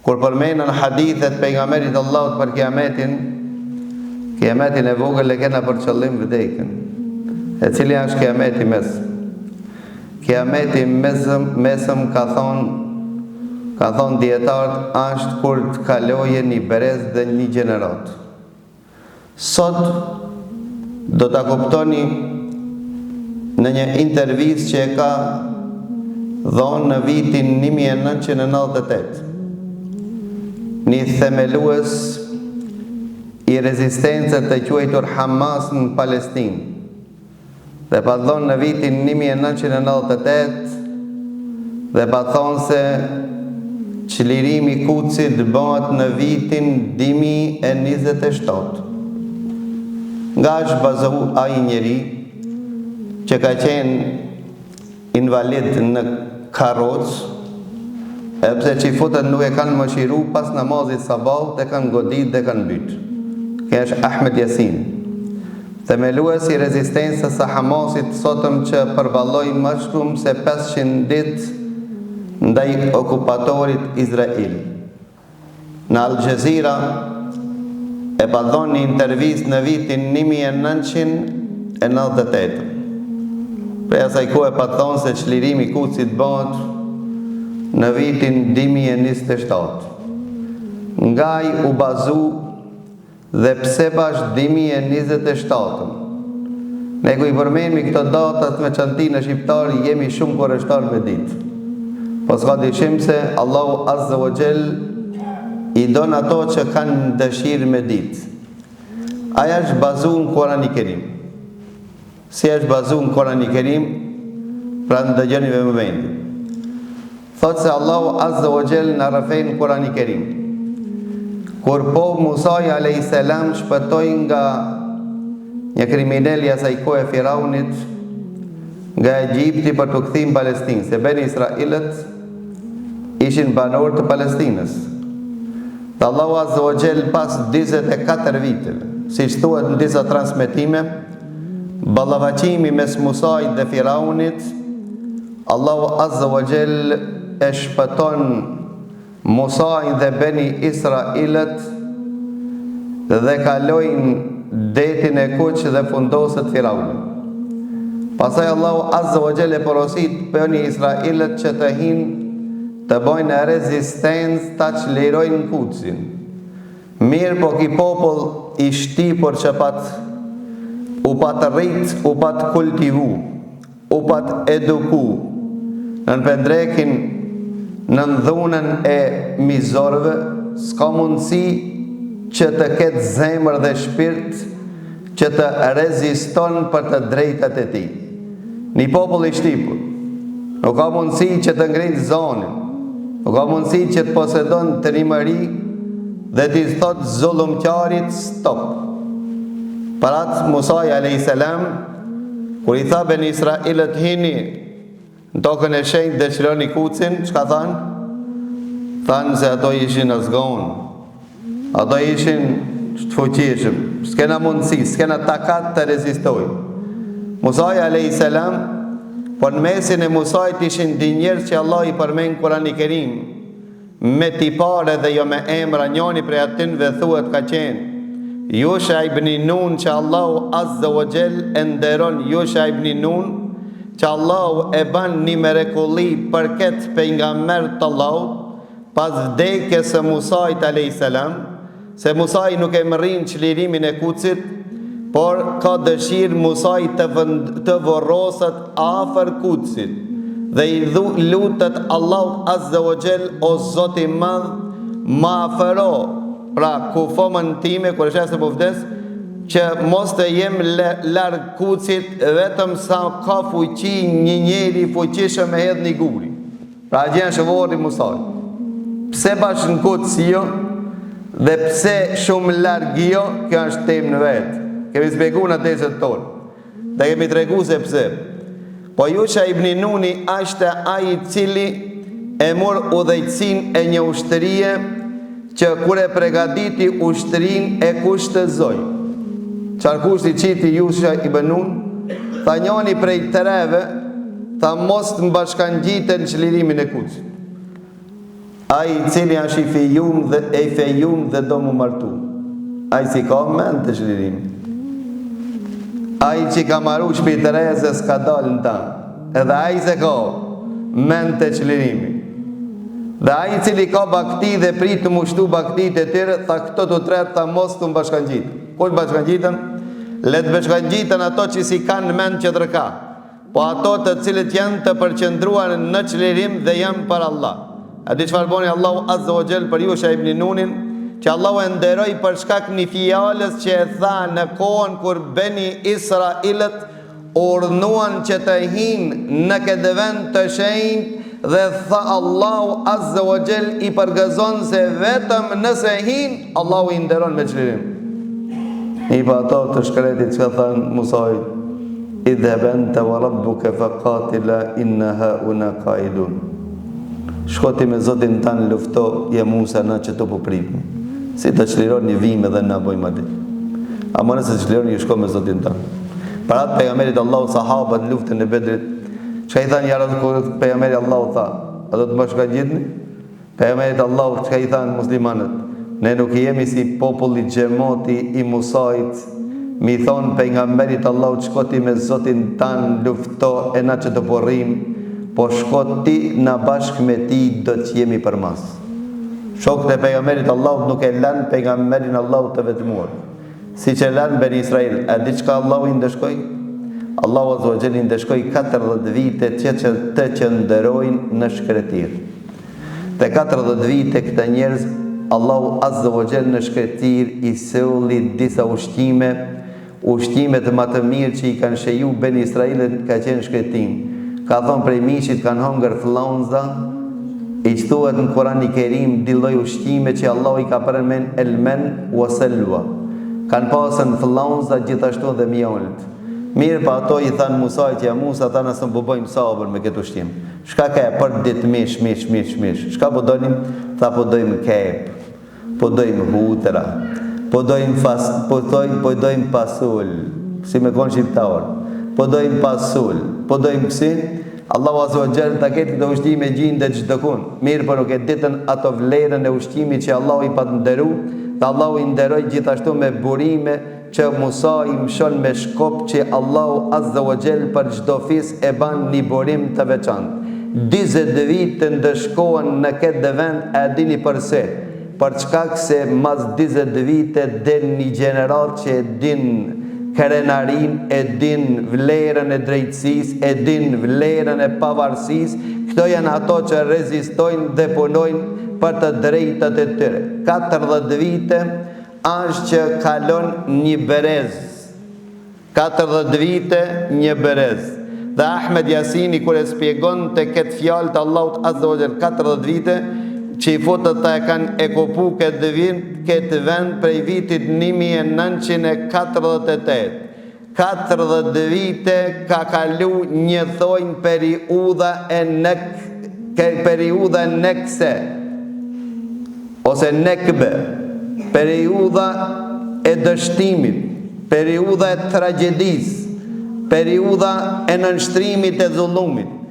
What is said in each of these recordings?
Kur përmenen hadithet pejgamberit Allahut për kiametin e vogël e kena për qëllim vdekjen. E cili është kiameti mesëm? Kiameti mesëm ka thonë dietarët është kur të kaloje një brez dhe një gjenerat. Sot do ta kuptoni në një intervistë që e ka dhonë në vitin 1998. Një themelues i rezistencët të quajtur Hamas në Palestinë. Dhe pa thonë në vitin 1998 dhe pa thonë se çlirimi i Kutsit bëhet në vitin 2027. Nga është bazohu ai njeri që ka qenë invalid në karrocë, pse që i futët nuk e kanë mëshiru pas namazit sabah, e kanë godit dhe kanë bytë. Kjo është Ahmed Yasin, themelues i rezistencës së Hamasit sotëm që përballoi më shumë se 500 ditë ndaj okupatorit Izrael. Në Al Jazeera e pa dhënë një intervistë në vitin 1998. Prej asaj kohe pa thonë se çlirimi i Kutsit bëhet në vitin 2027. Nga i u bazu dhe pse bash 2027. Ne ku i përmendmi këto datat me çantinë shqiptar jemi shumë kurreshtar me ditë. Po s'ka dyshim se Allahu Azza wa Jall i don ato që kanë dëshirë me ditë. Aja është bazuar në Kur'anin e Kerim. Si është bazuar në Kur'anin e Kerim? Pra ndëgjoni me momentin. Thot se Allahu Azza wa Jall në rrëfejnë në Kur'anin e Kerim. Kur po Musa a.s. shpëtoi nga një kriminal i asaj kohe Firaunit nga Egjipti për të kthyer në Palestinë, se Beni Israilët ishin banorë të Palestinës. Dhe Allahu Azza wa Jall pas 24 viteve, siç thuhet në disa transmetime, ballavaçimi mes Musait dhe Firaunit, Allahu Azza wa Jall e shpëton Musain dhe Beni Israilët dhe kalojnë detin e Kuq dhe fundosët Firaunit. Pastaj Allahu Azza wa Jall e porosit Beni Israilët që të hinë të bojnë rezistencë ta çlirojnë Kuqin. Mirë po ki popull i shtipur që u pat rrit, u pat kultivu, u pat eduku në pendrekin në dhunën e mizorëve, s'ka mundësi që të ketë zemër dhe shpirt që të reziston për të drejtat e tij. Një popull i shtipur nuk ka mundësi që të ngritë zonin, nuk ka mundësi që të posedon të rimëri dhe t'i thot zullumqarit stop. Parat Musaj a.s. kur i tha Beni Israilët hini në tokën e shenjtë dhe çlironi Kucin, çka thanë? Thanë se ato ishin azgon, ato ishin të fuqishëm, s'kena mundësi, s'kena takat të rezistoj. Musaj a.s. po në mesin e Musajt ishin di njerëz që Allah i përmend Kur'ani i Kerim me tipare dhe jo me emra. Njoni prej atyve thuhet ka qenë Yusha ibn Nun, që Allahu Azza wa Jall e nderon Yusha ibn Nun, që Allahu e ban një mrekulli për këtë pejgamber të Allahut pas vdekjes së Musait a.s. se Musai nuk e mërrin çlirimin e Kucit, por ka dëshirë Musai të vorroset afër Kucit dhe i lutet Allahu Azza wa Jall, o Zoti i Madh, ma afëro, pra kufomën time kur është se po vdes, që mos të jem larg Kucit, vetëm sa ka fuqi një njeri fuqishëm me hedh një guri. Pra gjen shëvorri Musaj. Pse bash në Kuc si jo dhe pse shumë larg jo, kjo është temë në vetë. Kemi shpjeguar në tekstet tonë. Dhe kemi treguar se pse. Po Yusha ibn Nuni është ai i cili e mor udhëheqësinë e një ushtrie që kur e përgatiti ushtrin e kushtëzoi. Çfarë kushti qiti Yusha ibn Nun? Tha njoni prej treve, tha mos të mbashkangjiten çlirimin e Kucit. ai i cili është i fejum dhe do mu martu, ai si ka mend të çlirimi, ai që ka maru shpirtëreze s'ka dal në ta, edhe ai se ka mend të çlirimi, dhe ai i cili ka bakti dhe prit të mushtu baktit e tyre, tha këto të tret, tha mos të mbashkangjit. Kush bashkangjitën? Le të bashkangjitën ato që si kanë mend që të rëka, po ato të cilët janë të përqendruar në çlirim dhe janë për Allah. A di çfarë boni Allahu Azza wa Jall për Yusha ibn Nunin, që Allahu e nderoi për shkak një fjalës që e tha në kohën kur Beni Israilët urdhnuan që të hinë në këtë vend të shenjtë, dhe tha Allahu Azza wa Jall i përgëzon se vetëm nëse hinë, Allahu i nderon me çlirim. I pa ato të shkretit që thënë Musaj, idhhab anta wa rabbuka faqatila inna hauna qaidun. Shkoti me Zotin tanë lufto, je Musa na që të popritni. Si të çlironi vime dhe na bojmë atë. Ama nëse çlironi ju shko me Zotin tanë. Parat pejgamberit Allahu sahabët në luftën e Bedrit, çka i thanë ja kur pejgamberi Allahu tha, a do të bashkangjitni? Pejgamberit Allahu çka i thanë muslimanët? Ne nuk jemi si populli xhamati i Musait, mi thonë pejgamberit Allahu shkoti me Zotin tanë lufto e na që të porrim, po shkoti na bashkë me ti do të jemi për mas. Shokët e pejgamberit Allahu nuk e lanë pejgamberin Allahu të vetmuar, si që lanë Beni Israil. A di çka Allahu i ndeshkoi? Allahu Azza wa Jalla i ndeshkoi 40 vite që të qëndërojnë në shkretir. Te 40 vite këta njerëz Allahu Azza wa Jalla në shkretir i solli disa ushqimet më të mirë që i kanë sheju Beni Israilët ka qenë shkretim. Ka thonë prej mishit kanë hongër flaunza, i që thuhet në Kur'an i Kerim dilloj ushqime që Allah i ka përmen elmen wa selva. Kanë pasën flaunza gjithashtu dhe mjolët. Mirë pa ato i thanë Musaj që ja Musa tha nësë më bëbojmë sabër me këtë ushqim. Shka ka e për ditë mish. Shka po dojnim? Tha po dojmë kep, po dojmë hutera, po dojmë pasul, si me konë shqiptar, po dojmë pasul, po dojmë pësi, Allahu Azza wa Jalla ta ketë këto ushqime gjinë dhe çdo kun. Mirë për nuk e ditën ato vlerën e ushqimit që Allahu i pa të nderu, dhe Allahu i nderoj gjithashtu me burime që Musa i mshon me shkop që Allahu Azza wa Jalla për çdo fis e ban një burim të veçantë. 20 vite ndëshkohen në këtë vend, e dini përse? Për çkak se mas 20 vite del një gjenerat që e din krenarin, e din vlerën e drejtësisë, e din vlerën e pavarësisë. Këto janë ato që rezistojnë dhe punojnë për të drejtat e tyre. 40 vite është që kalon një berez. 40 vite një berez. Dhe Ahmed Jasini kur e spjegon të këtë fjalë të Allahut Azza wa Jalla 40 vite, që i fotët të e kanë ekopu këtë vend prej vitit 1948. 40 vite ka kalu një thojnë periuda nekse, ose nekbe, periuda e dështimit, periuda e tragedis, periuda e nënshtrimit e zullumit.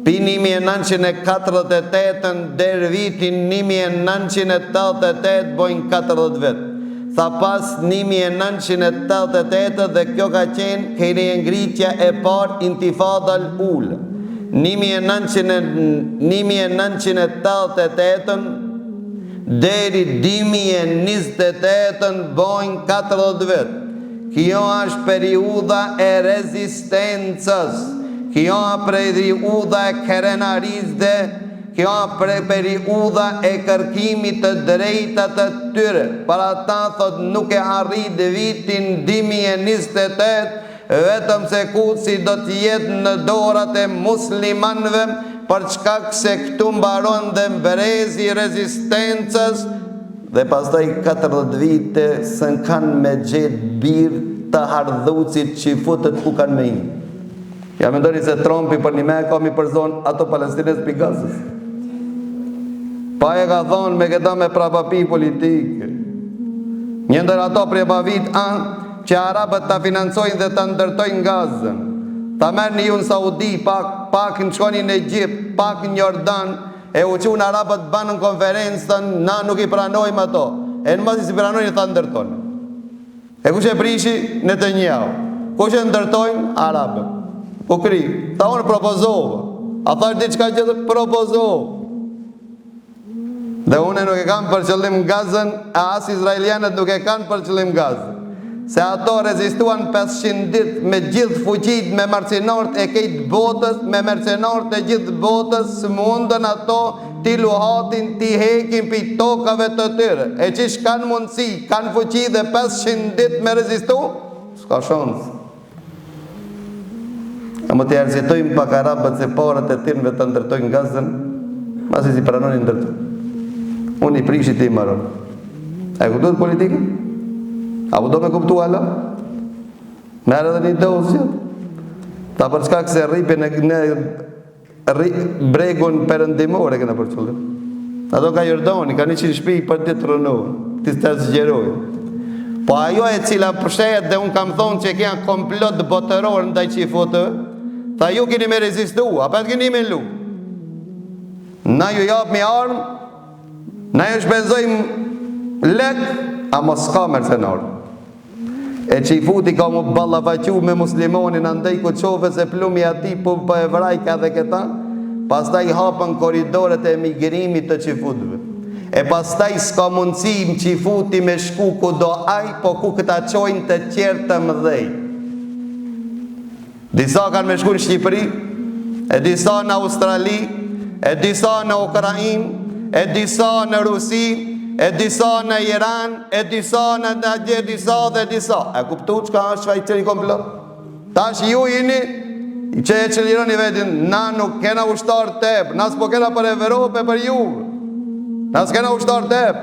Pi 1948 deri vitin 1988 bojnë 40 vetë. Tha pas 1988 dhe kjo ka qenë keni ngritja e par intifada l'ula. 1988 deri 2028 bojnë 40 vetë. Kjo është periuda e rezistencës. Kjo periuda e krenarizde, kjo periuda e kërkimit të drejtat të tyre. Para ta thot nuk e arrit vitin 2028, vetëm se Kudsi do t'jetë në dorat e muslimanëve, për çkak se këtu mbaron dhe mbrezi rezistencës, dhe pastaj 40 vite sën kanë me gjetë birë të hardhucit që i futët ku kanë me hinë. Ja me ndoni se Trumpi për një me kam i përzon ato Palestines për Gazës. Pa e ka thonë me këta me prapapi politike. Njëndër ato prapavit anë që Arabët ta financojnë dhe ta ndërtojnë Gazën. Ta merë një unë Saudi, pak në shkoni në Egjipt, pak në Jordan, e u qunë arabët banë në konferencën, na nuk i pranojmë ato. E në masi si pranojnë, ta ndërtojnë. E kush e prishi? Netanyahu. Kush e ndërtojnë? Arabët. U kri. Ta unë propozovë. A thash diçka gjithë? Propozovë. Dhe une nuk e kam për qëllim Gazën, e as izraelianët nuk e kanë për qëllim Gazën. Se ato rezistuan 500 dit me gjithë fuqit, me mercenarët e kejtë botës, me mercenarët e gjithë botës, së mundën ato ti luhatin, ti hekin për tokave të tyre. E qish kanë mundësi, kanë fuqi dhe 500 dit me rezistu? S'ka shansë. A më të arzitojmë pak arabët se parët e tirëve të ndërtojnë Gazën, masi si pranonin ndërtojnë. Unë i prishit ti maron. A e kuptuat politikën? A po do me kuptu ala? Merë edhe një dozë gjithë. Ta për çka këse rripin e bregun perëndimore këna për qëllim. Ato ka Jordani, ka 100 shpi për të rënohë, të të zgjerojë. Po ajo e cila përshet dhe unë kam thonë që kja komplot botëror ndaj qifotë, ta ju kini me rezistu, apet kini me lu. Na ju japë mi armë, na ju shpenzojmë lek, a mos ka mercenarë. E qifuti ka mu ballafaqu me muslimonin andej ku qove se plumi ati po e vrajka dhe këta, pastaj hapën koridoret e emigrimit të qifutve. E pastaj s'ka mundësi më qifuti me shku ku do aj, po ku këta qojnë të qertë të mëdhej. Disa kanë me shku në Shqipëri, e disa në Australi, e disa në Ukrainë, e disa në Rusi, e disa në Iran, e disa në Nadje, disa dhe disa. E kuptu që ka është fajtë qëri komplot? Tash ju jini që e qëllironi vetin, na nuk kena ushtar tep, na s'po kena për Evropë e për juve. Na s'kena ushtar tep.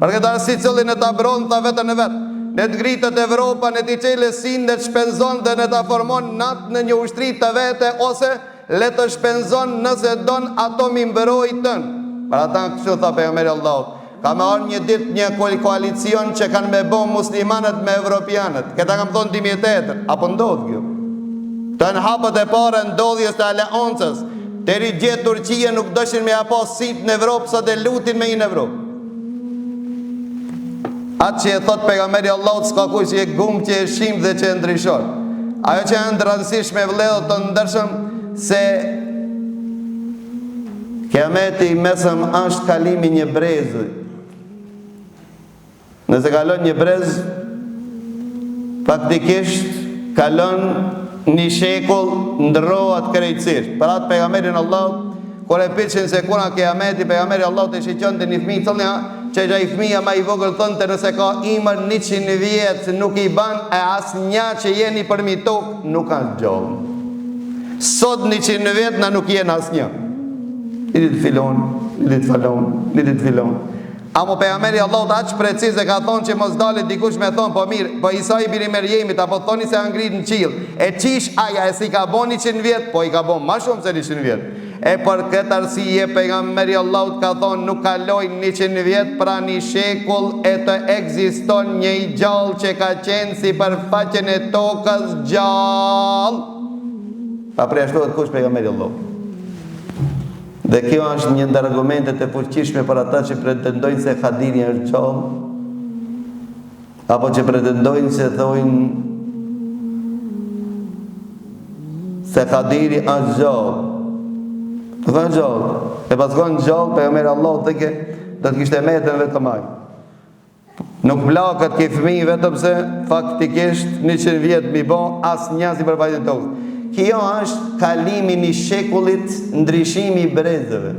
Për këtë arsi cëllin e ta bronë ta vetën e vetë. Ne të ngritët Evropa, ne t'i qele sin dhe të shpenzon dhe ne ta formon natë në një ushtri të vete, ose le të shpenzon nëse don ato mi mbëroj tënë. Për ata në kështu tha pejgamberi Allahut. Ka me arë një dit një koalicion që kanë me bo muslimanët me evropianët. Këta kam thonë 2008, apo ndodhë kjo? Të në hapët e pare ndodhjes të aleancës, të rigjet Turqia nuk dëshin me apo sit në Evropë, sa dhe lutin me i në Evropë. Atë që e thot pejgamberi Allahut s'ka kuj që e gumë që e shim dhe që e ndryshon. Ajo që e ndranësish me vledhët të ndërshëm, se kiameti mesëm është kalimi një brezë. Nëse kalon një brez, faktikisht kalon një shekull ndrohat krejtësisht. Për atë pejgamberin Allah, kur e pyetën se kuna kiameti, pejgamberi Allah të shiqon të një fëmijë, thënë që ai fëmia më i vogël thonte nëse ka imër 100 vjet nuk i ban e asnjë që jeni për mi tokë nuk kanë gjallë. Sot 100 vjet na nuk jeni asnjë. Lidit filon, lidit falon, lidit filon. Amo pejgamberi Allahut aq preciz e ka thonë që mos dalet dikush me thonë, po mirë, po Isa i biri Merjemit, apo thoni se ngrit në qiell. E qish aja e si ka bon 100 vjet, po i ka bon ma shumë se 100 vjet. E për këtë arsye pejgamberi Allahut ka thonë nuk kaloj 100 vjet, pra një shekull e të ekziston një i gjallë që ka qenë si për faqen e tokës gjallë. Pa preashtohet kush pejgamberi Allahut. Dhe kjo është një ndër argumentet e fuqishme për ata që pretendojnë se Khadiri është gjallë, apo që pretendojnë se thojnë se Khadiri është gjallë. Të thënë gjallë. E pas konë gjallë, pejgamberi Allahut thëke, do të kishte metën vetëm ai. Nuk plakët ki fëmijë vetëm se faktikisht 100 vjet mi bo as njësi për faqen tokës. Kjo është kalimi një shekullit ndryshimi i brezëve.